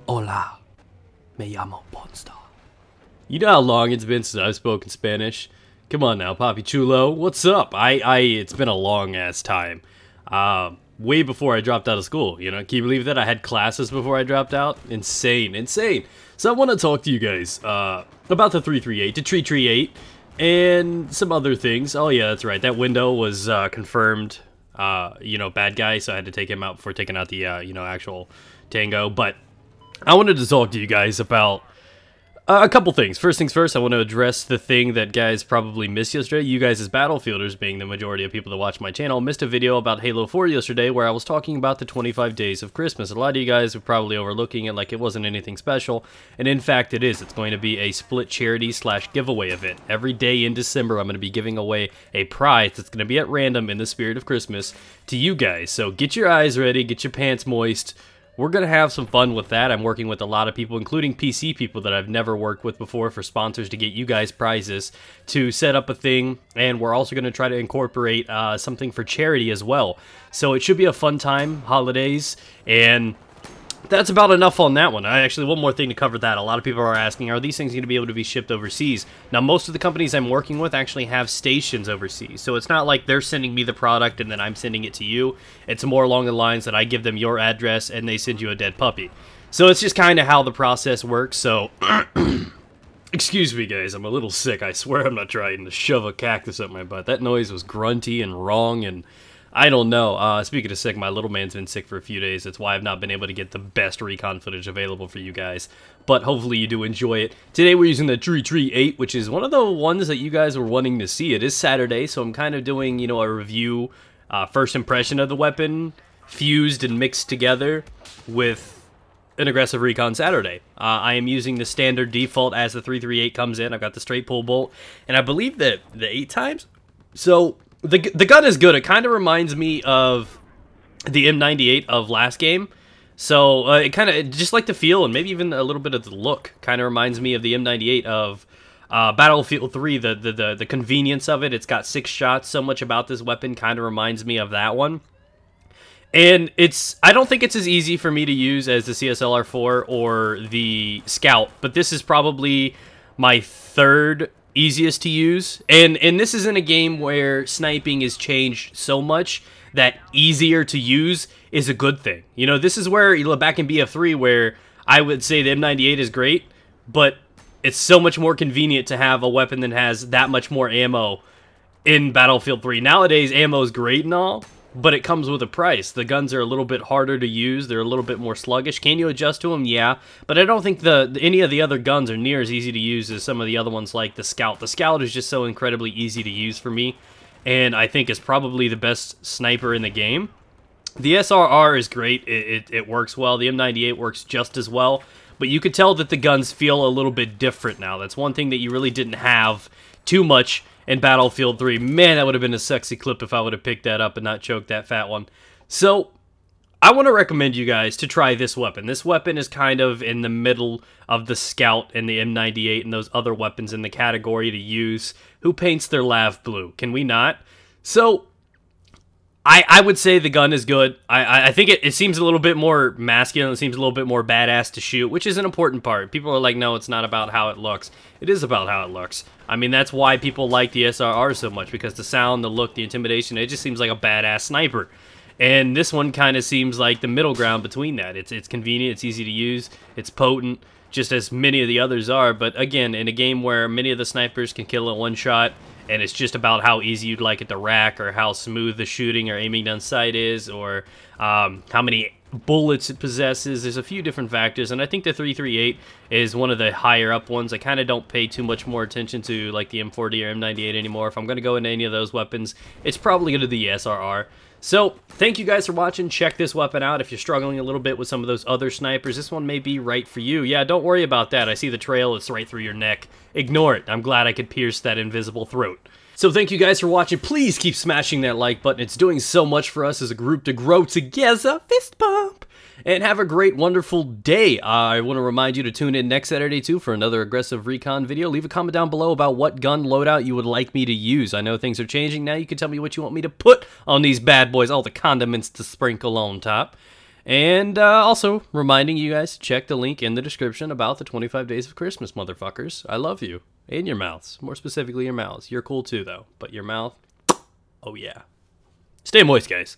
Hola, me llamo Pwnstar. You know how long it's been since I've spoken Spanish? Come on now, Papi Chulo, what's up? It's been a long ass time. Way before I dropped out of school, you know? Can you believe that? I had classes before I dropped out? Insane, insane. So I want to talk to you guys, about the 338, the 338, and some other things. Oh yeah, that's right, that window was, confirmed, bad guy, so I had to take him out before taking out the, actual Tango, but I wanted to talk to you guys about a couple things. First things first, I want to address the thing that guys probably missed yesterday. You guys as Battlefielders, being the majority of people that watch my channel, missed a video about Halo 4 yesterday where I was talking about the 25 days of Christmas. A lot of you guys were probably overlooking it like it wasn't anything special, and in fact it is. It's going to be a split charity / giveaway event. Every day in December I'm going to be giving away a prize that's going to be at random in the spirit of Christmas to you guys. So get your eyes ready, get your pants moist. We're going to have some fun with that. I'm working with a lot of people, including PC people that I've never worked with before, for sponsors to get you guys prizes to set up a thing, and we're also going to try to incorporate something for charity as well. So it should be a fun time, holidays, and that's about enough on that one. Actually, one more thing to cover that. A lot of people are asking, are these things going to be able to be shipped overseas? Now, most of the companies I'm working with actually have stations overseas. So it's not like they're sending me the product and then I'm sending it to you. It's more along the lines that I give them your address and they send you a dead puppy. So it's just kind of how the process works. So, excuse me, guys. I'm a little sick. I swear I'm not trying to shove a cactus up my butt. That noise was grunty and wrong, and I don't know. Speaking of sick, my little man's been sick for a few days. That's why I've not been able to get the best recon footage available for you guys. But hopefully you do enjoy it. Today we're using the 338, which is one of the ones that you guys were wanting to see. It is Saturday, so I'm kind of doing, a review, first impression of the weapon, fused and mixed together with an aggressive recon Saturday. I am using the standard default as the 338 comes in. I've got the straight pull bolt, and I believe that the 8 times. So the gun is good. It kind of reminds me of the M98 of last game. So it kind of, just like the feel and maybe even a little bit of the look, kind of reminds me of the M98 of Battlefield 3. The convenience of it. It's got 6 shots. So much about this weapon kind of reminds me of that one. And I don't think it's as easy for me to use as the CSLR4 or the Scout, but this is probably my third easiest to use, and this is in a game where sniping is changed so much that easier to use is a good thing. This is where, back in BF4 where I would say the M98 is great, but it's so much more convenient to have a weapon that has that much more ammo in Battlefield 3. Nowadays, ammo is great and all, but it comes with a price. The guns are a little bit harder to use. They're a little bit more sluggish. Can you adjust to them? Yeah. But I don't think any of the other guns are near as easy to use as some of the other ones like the Scout. The Scout is just so incredibly easy to use for me, and I think is probably the best sniper in the game. The SRR is great. It works well. The M98 works just as well. But you could tell that the guns feel a little bit different now. That's one thing that you really didn't have too much in Battlefield 3. Man, that would have been a sexy clip if I would have picked that up and not choked that fat one. So, I want to recommend you guys to try this weapon. This weapon is kind of in the middle of the Scout and the M98 and those other weapons in the category to use. Who paints their lav blue? Can we not? So, I would say the gun is good. I think it seems a little bit more masculine. It seems a little bit more badass to shoot, which is an important part. People are like, no, it's not about how it looks. It is about how it looks. I mean, that's why people like the SRR so much, because the sound, the look, the intimidation, it just seems like a badass sniper. And this one kind of seems like the middle ground between that. It's convenient, it's easy to use, it's potent, just as many of the others are. But again, in a game where many of the snipers can kill in one shot, and it's just about how easy you'd like it to rack, or how smooth the shooting or aiming down sight is, or how many bullets it possesses. There's a few different factors, and I think the 338 is one of the higher up ones. I kind of don't pay too much more attention to like the M40 or M98 anymore. If I'm going to go into any of those weapons, it's probably going to be the SRR. So, thank you guys for watching. Check this weapon out. If you're struggling a little bit with some of those other snipers, this one may be right for you. Yeah, don't worry about that. I see the trail. It's right through your neck. Ignore it. I'm glad I could pierce that invisible throat. So thank you guys for watching. Please keep smashing that like button. It's doing so much for us as a group to grow together. Fist bump! And have a great, wonderful day. I want to remind you to tune in next Saturday, too, for another aggressive recon video. Leave a comment down below about what gun loadout you would like me to use. I know things are changing now. You can tell me what you want me to put on these bad boys. All the condiments to sprinkle on top. And also reminding you guys to check the link in the description about the 25 Days of Christmas, motherfuckers. I love you. And your mouths. More specifically, your mouths. You're cool too, though. But your mouth, oh yeah. Stay moist, guys.